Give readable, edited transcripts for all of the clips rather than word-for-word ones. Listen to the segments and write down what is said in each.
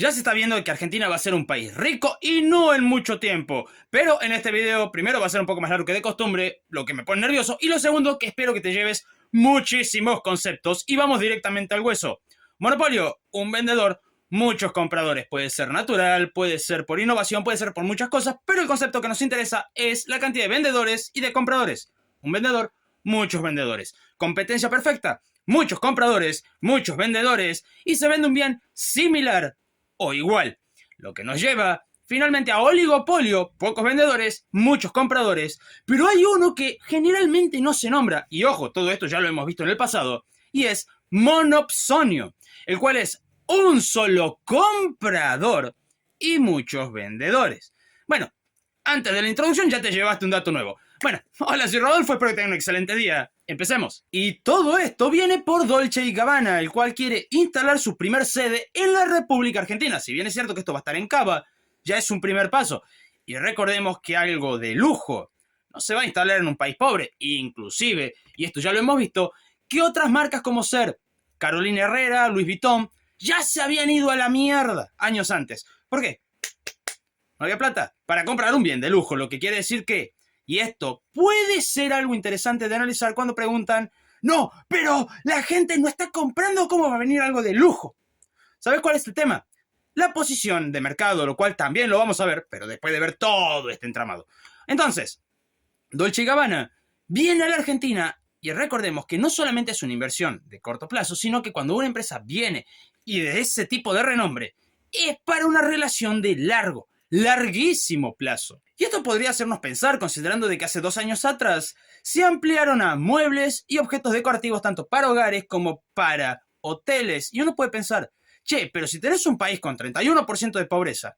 Ya se está viendo que Argentina va a ser un país rico y no en mucho tiempo. Pero en este video, primero va a ser un poco más largo que de costumbre, lo que me pone nervioso. Y lo segundo, que espero que te lleves muchísimos conceptos. Y vamos directamente al hueso. Monopolio, un vendedor, muchos compradores. Puede ser natural, puede ser por innovación, puede ser por muchas cosas. Pero el concepto que nos interesa es la cantidad de vendedores y de compradores. Un vendedor, muchos vendedores. Competencia perfecta. Muchos compradores, muchos vendedores. Y se vende un bien similar o igual, lo que nos lleva finalmente a oligopolio, pocos vendedores, muchos compradores, pero hay uno que generalmente no se nombra, y ojo, todo esto ya lo hemos visto en el pasado, y es monopsonio, el cual es un solo comprador y muchos vendedores. Bueno, antes de la introducción ya te llevaste un dato nuevo. Bueno, hola, soy Rodolfo, espero que tengan un excelente día. Empecemos. Y todo esto viene por Dolce & Gabbana, el cual quiere instalar su primer sede en la República Argentina. Si bien es cierto que esto va a estar en Cava, ya es un primer paso. Y recordemos que algo de lujo no se va a instalar en un país pobre. Inclusive, y esto ya lo hemos visto, que otras marcas como ser Carolina Herrera, Louis Vuitton, ya se habían ido a la mierda años antes. ¿Por qué? No había plata para comprar un bien de lujo, lo que quiere decir que, y esto puede ser algo interesante de analizar cuando preguntan, no, pero la gente no está comprando, ¿cómo va a venir algo de lujo? ¿Sabes cuál es el tema? La posición de mercado, lo cual también lo vamos a ver, pero después de ver todo este entramado. Entonces, Dolce & Gabbana viene a la Argentina y recordemos que no solamente es una inversión de corto plazo, sino que cuando una empresa viene y de ese tipo de renombre, es para una relación de larguísimo plazo. Y esto podría hacernos pensar, considerando de que hace 2 años atrás se ampliaron a muebles y objetos decorativos tanto para hogares como para hoteles. Y uno puede pensar, che, pero si tenés un país con 31% de pobreza,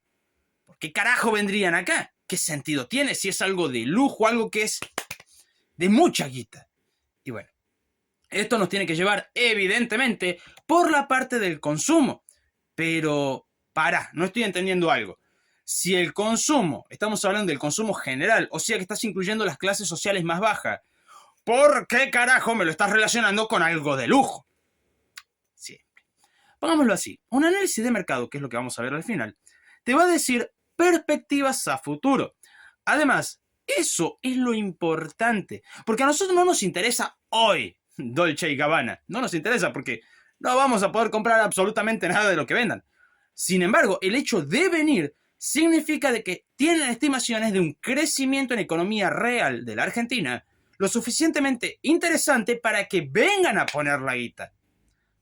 ¿por qué carajo vendrían acá? ¿Qué sentido tiene si es algo de lujo, algo que es de mucha guita? Y bueno, esto nos tiene que llevar evidentemente por la parte del consumo. Pero, no estoy entendiendo algo. Si el consumo, estamos hablando del consumo general, o sea que estás incluyendo las clases sociales más bajas, ¿por qué carajo me lo estás relacionando con algo de lujo? Siempre. Pongámoslo así, un análisis de mercado, que es lo que vamos a ver al final, te va a decir perspectivas a futuro. Además, eso es lo importante, porque a nosotros no nos interesa hoy Dolce & Gabbana, no nos interesa porque no vamos a poder comprar absolutamente nada de lo que vendan. Sin embargo, el hecho de venir significa de que tienen estimaciones de un crecimiento en economía real de la Argentina lo suficientemente interesante para que vengan a poner la guita.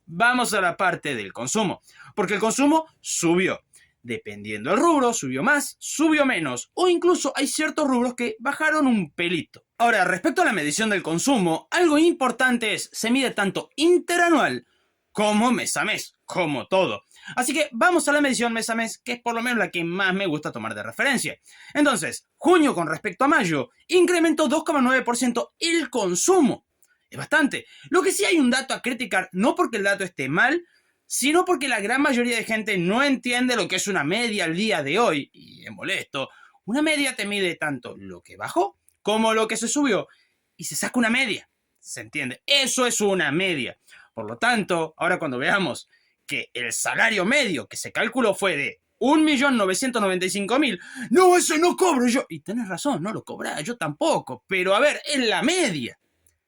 Vamos a la parte del consumo, porque el consumo subió. Dependiendo del rubro, subió más, subió menos, o incluso hay ciertos rubros que bajaron un pelito. Ahora, respecto a la medición del consumo, algo importante es, se mide tanto interanual como mes a mes, como todo. Así que vamos a la medición mes a mes, que es por lo menos la que más me gusta tomar de referencia. Entonces, junio con respecto a mayo, incrementó 2,9% el consumo. Es bastante. Lo que sí hay un dato a criticar, no porque el dato esté mal, sino porque la gran mayoría de gente no entiende lo que es una media al día de hoy, y es molesto. Una media te mide tanto lo que bajó como lo que se subió, y se saca una media. ¿Se entiende? Eso es una media. Por lo tanto, ahora cuando veamos que el salario medio que se calculó fue de 1.995.000, no, eso no cobro yo. Y tenés razón, no lo cobra, yo tampoco. Pero a ver, es la media.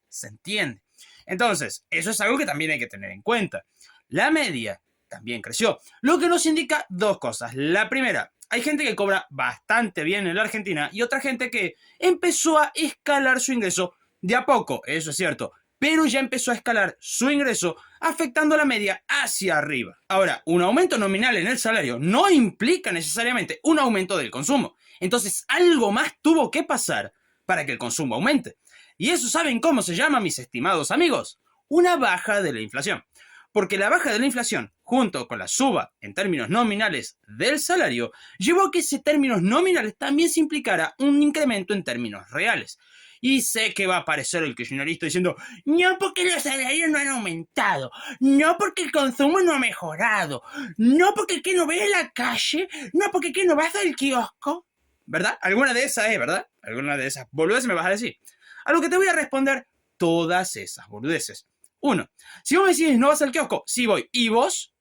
¿Se entiende? Entonces, eso es algo que también hay que tener en cuenta. La media también creció, lo que nos indica dos cosas. La primera, hay gente que cobra bastante bien en la Argentina y otra gente que empezó a escalar su ingreso de a poco, eso es cierto, pero ya empezó a escalar su ingreso afectando la media hacia arriba. Ahora, un aumento nominal en el salario no implica necesariamente un aumento del consumo. Entonces, algo más tuvo que pasar para que el consumo aumente. Y eso, ¿saben cómo se llama, mis estimados amigos? Una baja de la inflación. Porque la baja de la inflación, junto con la suba en términos nominales del salario, llevó a que ese términos nominales también se implicara un incremento en términos reales. Y sé que va a aparecer el kirchnerista diciendo, no porque los salarios no han aumentado, no porque el consumo no ha mejorado, no porque que no ves en la calle, no porque que no vas al kiosco. ¿Verdad? Alguna de esas es, ¿verdad? Alguna de esas boludeces me vas a decir. A lo que te voy a responder todas esas boludeces. 1. Si vos me decís, no vas al kiosco, sí voy. ¿Y vos?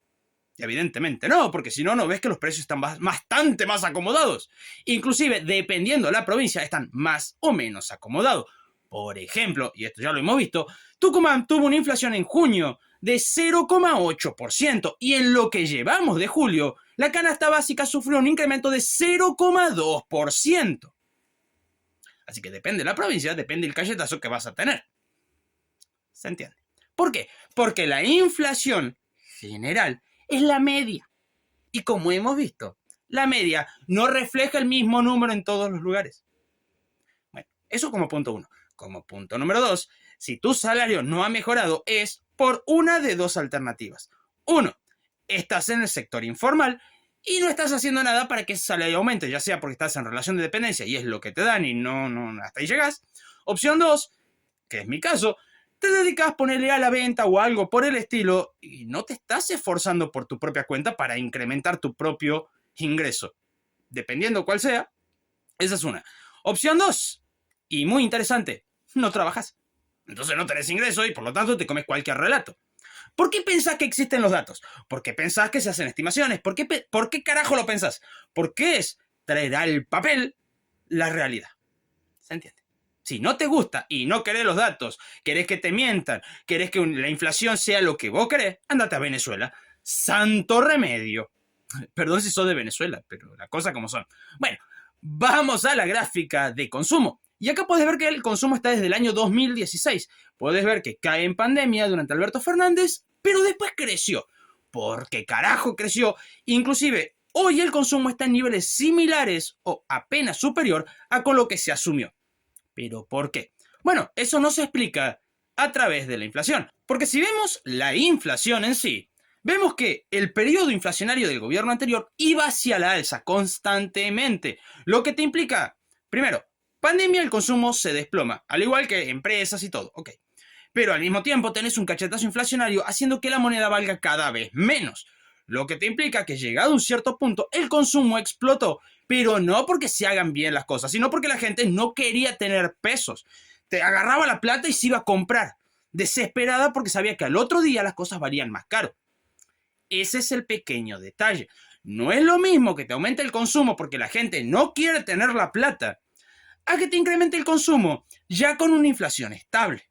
Evidentemente no, porque si no, no ves que los precios están bastante más acomodados. Inclusive, dependiendo de la provincia, están más o menos acomodados. Por ejemplo, y esto ya lo hemos visto, Tucumán tuvo una inflación en junio de 0,8% y en lo que llevamos de julio, la canasta básica sufrió un incremento de 0,2%. Así que depende de la provincia, depende del cachetazo que vas a tener. ¿Se entiende? ¿Por qué? Porque la inflación general es la media. Y como hemos visto, la media no refleja el mismo número en todos los lugares. Bueno, eso como punto 1. Como punto número 2, si tu salario no ha mejorado es por una de dos alternativas. 1, estás en el sector informal y no estás haciendo nada para que ese salario aumente, ya sea porque estás en relación de dependencia y es lo que te dan y no hasta ahí llegas. Opción 2, que es mi caso, te dedicas a ponerle a la venta o algo por el estilo y no te estás esforzando por tu propia cuenta para incrementar tu propio ingreso. Dependiendo cuál sea, esa es una. Opción 2, y muy interesante, no trabajas. Entonces no tenés ingreso y por lo tanto te comes cualquier relato. ¿Por qué pensás que existen los datos? ¿Por qué pensás que se hacen estimaciones? ¿Por qué carajo lo pensás? Porque es traer al papel la realidad. ¿Se entiende? Si no te gusta y no querés los datos, querés que te mientan, querés que la inflación sea lo que vos querés, ándate a Venezuela. Santo remedio. Perdón si sos de Venezuela, pero las cosas como son. Bueno, vamos a la gráfica de consumo. Y acá puedes ver que el consumo está desde el año 2016. Puedes ver que cae en pandemia durante Alberto Fernández, pero después creció. ¿Por qué carajo creció? Inclusive, hoy el consumo está en niveles similares o apenas superior a con lo que se asumió. ¿Pero por qué? Bueno, eso no se explica a través de la inflación. Porque si vemos la inflación en sí, vemos que el periodo inflacionario del gobierno anterior iba hacia la alza constantemente. Lo que te implica, primero, pandemia, el consumo se desploma, al igual que empresas y todo, ok. Pero al mismo tiempo tenés un cachetazo inflacionario haciendo que la moneda valga cada vez menos. Lo que te implica que llegado a un cierto punto el consumo explotó, pero no porque se hagan bien las cosas, sino porque la gente no quería tener pesos. Te agarraba la plata y se iba a comprar, desesperada porque sabía que al otro día las cosas valían más caro. Ese es el pequeño detalle. No es lo mismo que te aumente el consumo porque la gente no quiere tener la plata, a que te incremente el consumo ya con una inflación estable.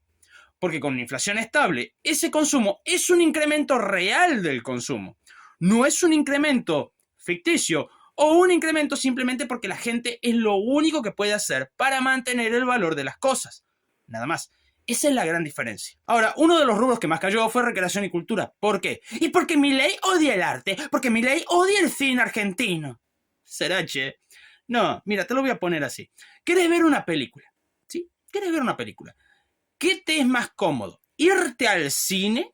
Porque con una inflación estable, ese consumo es un incremento real del consumo. No es un incremento ficticio o un incremento simplemente porque la gente es lo único que puede hacer para mantener el valor de las cosas. Nada más. Esa es la gran diferencia. Ahora, uno de los rubros que más cayó fue recreación y cultura. ¿Por qué? Y porque Milei odia el arte, porque Milei odia el cine argentino. ¿Será, che? No, mira, te lo voy a poner así. ¿Querés ver una película? ¿Sí? ¿Querés ver una película? ¿Qué te es más cómodo? ¿Irte al cine?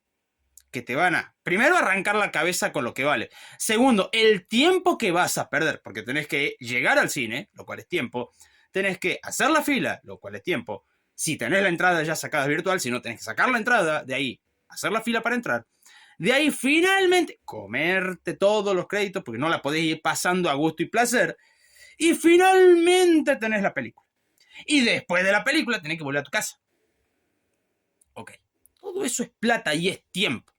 Que te van a, primero, arrancar la cabeza con lo que vale. Segundo, el tiempo que vas a perder, porque tenés que llegar al cine, lo cual es tiempo. Tenés que hacer la fila, lo cual es tiempo. Si tenés la entrada ya sacada virtual, si no, tenés que sacar la entrada, de ahí hacer la fila para entrar. De ahí, finalmente, comerte todos los créditos, porque no la podés ir pasando a gusto y placer. Y finalmente tenés la película. Y después de la película tenés que volver a tu casa. Ok. Todo eso es plata y es tiempo.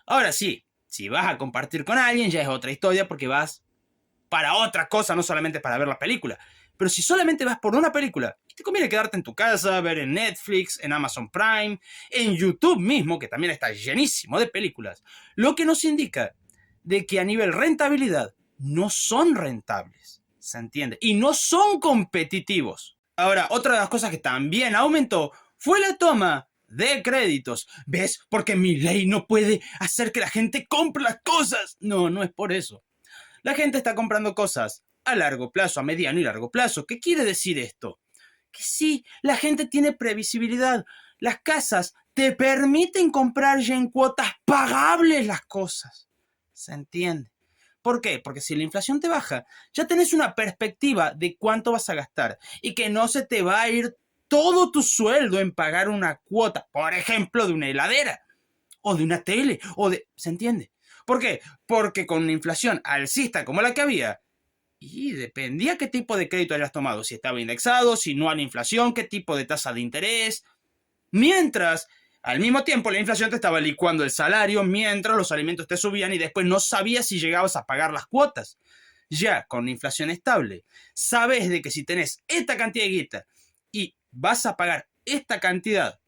Ahora sí, si vas a compartir con alguien ya es otra historia porque vas para otra cosa, no solamente para ver la película. Pero si solamente vas por una película, te conviene quedarte en tu casa, ver en Netflix, en Amazon Prime, en YouTube mismo, que también está llenísimo de películas. Lo que nos indica de que a nivel rentabilidad no son rentables, ¿se entiende? Y no son competitivos. Ahora, otra de las cosas que también aumentó fue la toma de créditos. ¿Ves? Porque Milei no puede hacer que la gente compre las cosas. No, no es por eso. La gente está comprando cosas a largo plazo, a mediano y largo plazo. ¿Qué quiere decir esto? Que sí, la gente tiene previsibilidad. Las casas te permiten comprar ya en cuotas pagables las cosas. ¿Se entiende? ¿Por qué? Porque si la inflación te baja, ya tenés una perspectiva de cuánto vas a gastar y que no se te va a ir todo tu sueldo en pagar una cuota, por ejemplo, de una heladera o de una tele o de... ¿Se entiende? ¿Por qué? Porque con una inflación alcista como la que había, y dependía qué tipo de crédito hayas tomado, si estaba indexado, si no a la inflación, qué tipo de tasa de interés. Mientras Al mismo tiempo, la inflación te estaba licuando el salario mientras los alimentos te subían y después no sabías si llegabas a pagar las cuotas. Ya con inflación estable, sabes de que si tenés esta cantidad de guita y vas a pagar esta cantidad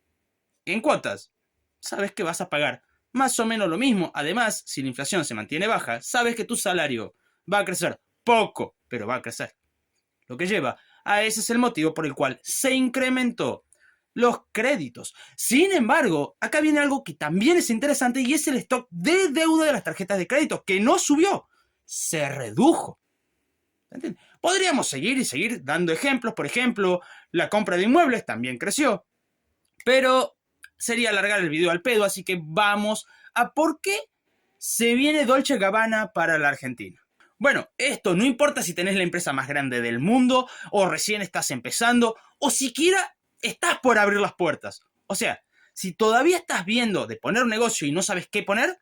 en cuotas, sabes que vas a pagar más o menos lo mismo. Además, si la inflación se mantiene baja, sabes que tu salario va a crecer poco, pero va a crecer. Lo que lleva a ese es el motivo por el cual se incrementó los créditos. Sin embargo, acá viene algo que también es interesante y es el stock de deuda de las tarjetas de crédito, que no subió, se redujo. ¿Entiendes? Podríamos seguir y seguir dando ejemplos. Por ejemplo, la compra de inmuebles también creció, pero sería alargar el video al pedo, así que vamos a por qué se viene Dolce & Gabbana para la Argentina. Bueno, esto no importa si tenés la empresa más grande del mundo, o recién estás empezando, o siquiera estás por abrir las puertas. O sea, si todavía estás viendo de poner un negocio y no sabes qué poner,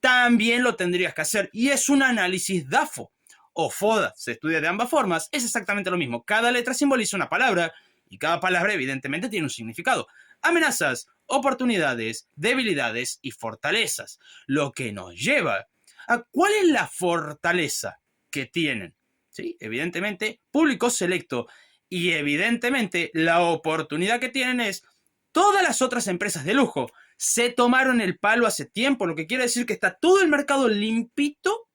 también lo tendrías que hacer. Y es un análisis DAFO o FODA, se estudia de ambas formas, es exactamente lo mismo. Cada letra simboliza una palabra y cada palabra evidentemente tiene un significado. Amenazas, oportunidades, debilidades y fortalezas. Lo que nos lleva a cuál es la fortaleza que tienen. ¿Sí? Evidentemente, público selecto. Y evidentemente, la oportunidad que tienen es todas las otras empresas de lujo se tomaron el palo hace tiempo, lo que quiere decir que está todo el mercado limpito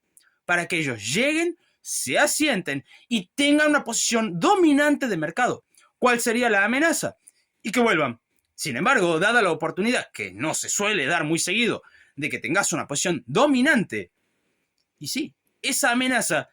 para que ellos lleguen, se asienten y tengan una posición dominante de mercado. ¿Cuál sería la amenaza? Y que vuelvan. Sin embargo, dada la oportunidad, que no se suele dar muy seguido, de que tengas una posición dominante, y sí, esa amenaza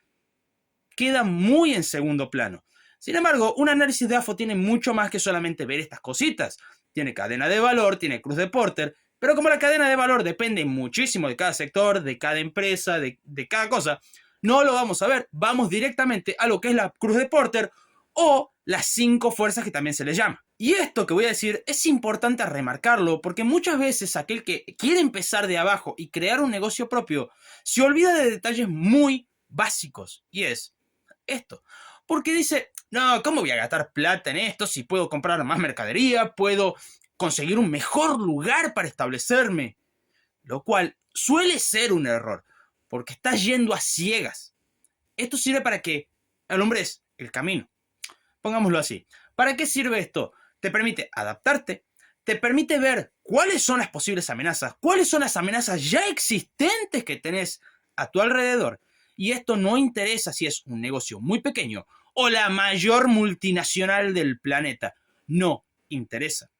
queda muy en segundo plano. Sin embargo, un análisis de AFO tiene mucho más que solamente ver estas cositas. Tiene cadena de valor, tiene cruz de Porter, pero como la cadena de valor depende muchísimo de cada sector, de cada empresa, de cada cosa, no lo vamos a ver. Vamos directamente a lo que es la cruz de Porter o las 5 fuerzas que también se les llama. Y esto que voy a decir es importante remarcarlo porque muchas veces aquel que quiere empezar de abajo y crear un negocio propio se olvida de detalles muy básicos. Y es esto. Porque dice, no, ¿cómo voy a gastar plata en esto si puedo comprar más mercadería? Puedo conseguir un mejor lugar para establecerme. Lo cual suele ser un error, porque estás yendo a ciegas. Esto sirve para que alumbres el camino. Pongámoslo así. ¿Para qué sirve esto? Te permite adaptarte, te permite ver cuáles son las posibles amenazas, cuáles son las amenazas ya existentes que tenés a tu alrededor. Y esto no interesa si es un negocio muy pequeño o la mayor multinacional del planeta. No interesa.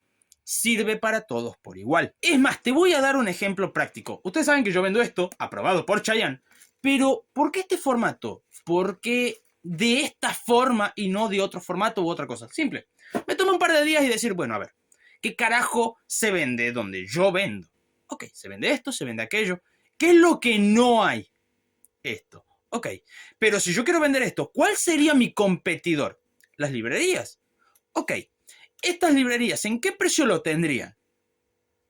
Sirve para todos por igual. Es más, te voy a dar un ejemplo práctico. Ustedes saben que yo vendo esto, aprobado por Chayanne. Pero, ¿por qué este formato? ¿Por qué de esta forma y no de otro formato u otra cosa? Simple. Me tomo un par de días y decir, bueno, a ver, ¿qué carajo se vende donde yo vendo? Ok, se vende esto, se vende aquello. ¿Qué es lo que no hay? Esto. Ok, pero si yo quiero vender esto, ¿cuál sería mi competidor? Las librerías. Ok, estas librerías, ¿en qué precio lo tendrían?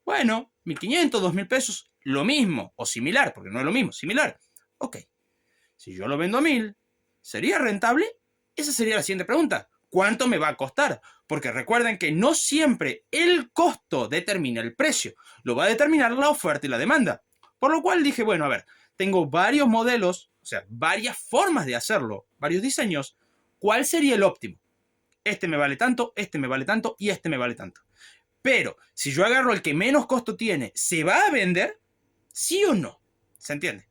Bueno, 1.500, 2.000 pesos, lo mismo, o similar, porque no es lo mismo, similar. Ok, si yo lo vendo a 1.000, ¿sería rentable? Esa sería la siguiente pregunta. ¿Cuánto me va a costar? Porque recuerden que no siempre el costo determina el precio, lo va a determinar la oferta y la demanda. Por lo cual dije, bueno, a ver, tengo varios modelos, o sea, varias formas de hacerlo, varios diseños. ¿Cuál sería el óptimo? Este me vale tanto, este me vale tanto y este me vale tanto. Pero si yo agarro el que menos costo tiene, ¿se va a vender? ¿Sí o no? ¿Se entiende?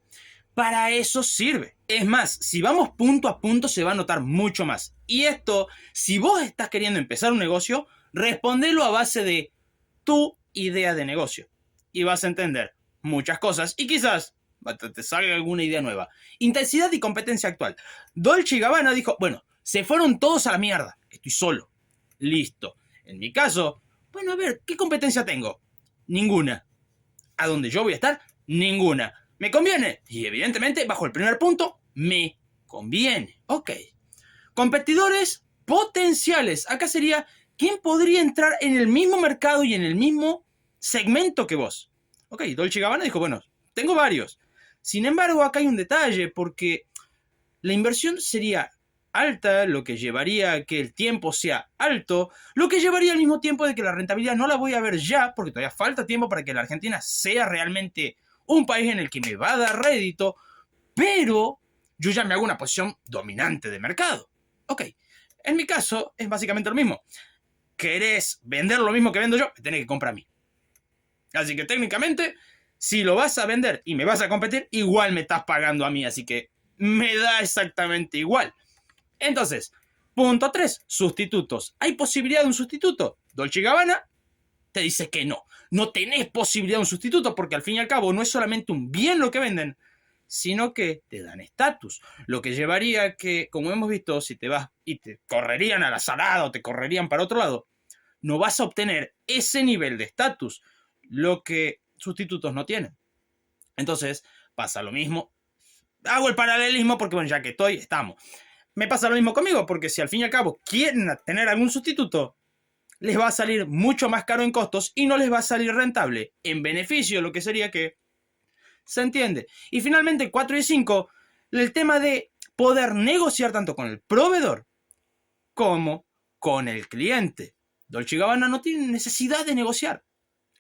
Para eso sirve. Es más, si vamos punto a punto se va a notar mucho más. Y esto, si vos estás queriendo empezar un negocio, respondelo a base de tu idea de negocio. Y vas a entender muchas cosas y quizás te salga alguna idea nueva. Intensidad y competencia actual. Dolce & Gabbana dijo, bueno, se fueron todos a la mierda. Estoy solo. Listo. En mi caso, bueno, a ver, ¿qué competencia tengo? Ninguna. ¿A dónde yo voy a estar? Ninguna. ¿Me conviene? Y evidentemente, bajo el primer punto, me conviene. Ok. Competidores potenciales. Acá sería, ¿quién podría entrar en el mismo mercado y en el mismo segmento que vos? Ok, Dolce & Gabbana dijo, bueno, tengo varios. Sin embargo, acá hay un detalle, porque la inversión sería alta, lo que llevaría a que el tiempo sea alto, lo que llevaría al mismo tiempo de que la rentabilidad no la voy a ver ya, porque todavía falta tiempo para que la Argentina sea realmente un país en el que me va a dar rédito, pero yo ya me hago una posición dominante de mercado. Ok, en mi caso es básicamente lo mismo. ¿Querés vender lo mismo que vendo yo? Me tenés que comprar a mí. Así que técnicamente, si lo vas a vender y me vas a competir, igual me estás pagando a mí, así que me da exactamente igual. Entonces, punto 3, sustitutos. ¿Hay posibilidad de un sustituto? Dolce & Gabbana te dice que no. No tenés posibilidad de un sustituto porque al fin y al cabo no es solamente un bien lo que venden, sino que te dan estatus. Lo que llevaría a que, como hemos visto, si te vas y te correrían a la salada o te correrían para otro lado, no vas a obtener ese nivel de estatus, lo que sustitutos no tienen. Entonces, pasa lo mismo. Hago el paralelismo porque, bueno, ya que estamos. Me pasa lo mismo conmigo, porque si al fin y al cabo quieren tener algún sustituto, les va a salir mucho más caro en costos y no les va a salir rentable. En beneficio, lo que sería que se entiende. Y finalmente, 4 y 5, el tema de poder negociar tanto con el proveedor como con el cliente. Dolce & Gabbana no tiene necesidad de negociar.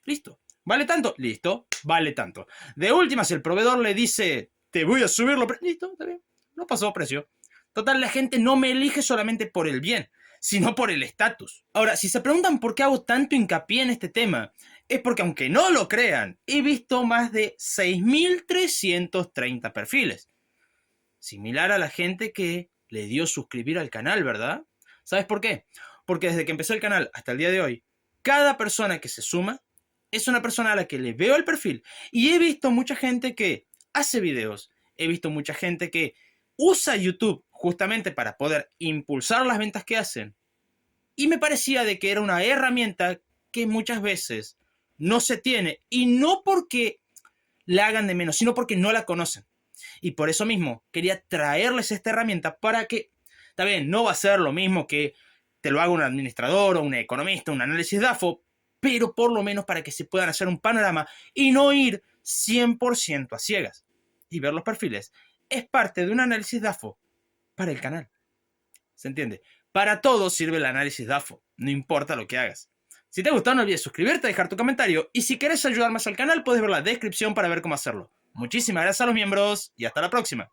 Listo. ¿Vale tanto? Listo. Vale tanto. De última, si el proveedor le dice, te voy a subirlo, listo, está bien. No pasó precio. Total, la gente no me elige solamente por el bien, sino por el estatus. Ahora, si se preguntan por qué hago tanto hincapié en este tema, es porque aunque no lo crean, he visto más de 6.330 perfiles. Similar a la gente que le dio suscribir al canal, ¿verdad? ¿Sabes por qué? Porque desde que empezó el canal hasta el día de hoy, cada persona que se suma es una persona a la que le veo el perfil. Y he visto mucha gente que hace videos, he visto mucha gente que usa YouTube justamente para poder impulsar las ventas que hacen. Y me parecía de que era una herramienta que muchas veces no se tiene. Y no porque la hagan de menos, sino porque no la conocen. Y por eso mismo quería traerles esta herramienta para que, está bien, no va a ser lo mismo que te lo haga un administrador o un economista, un análisis DAFO, pero por lo menos para que se puedan hacer un panorama y no ir 100% a ciegas. Y ver los perfiles es parte de un análisis DAFO para el canal. ¿Se entiende? Para todo sirve el análisis DAFO, no importa lo que hagas. Si te gustó, no olvides suscribirte, dejar tu comentario y si quieres ayudar más al canal, puedes ver la descripción para ver cómo hacerlo. Muchísimas gracias a los miembros y hasta la próxima.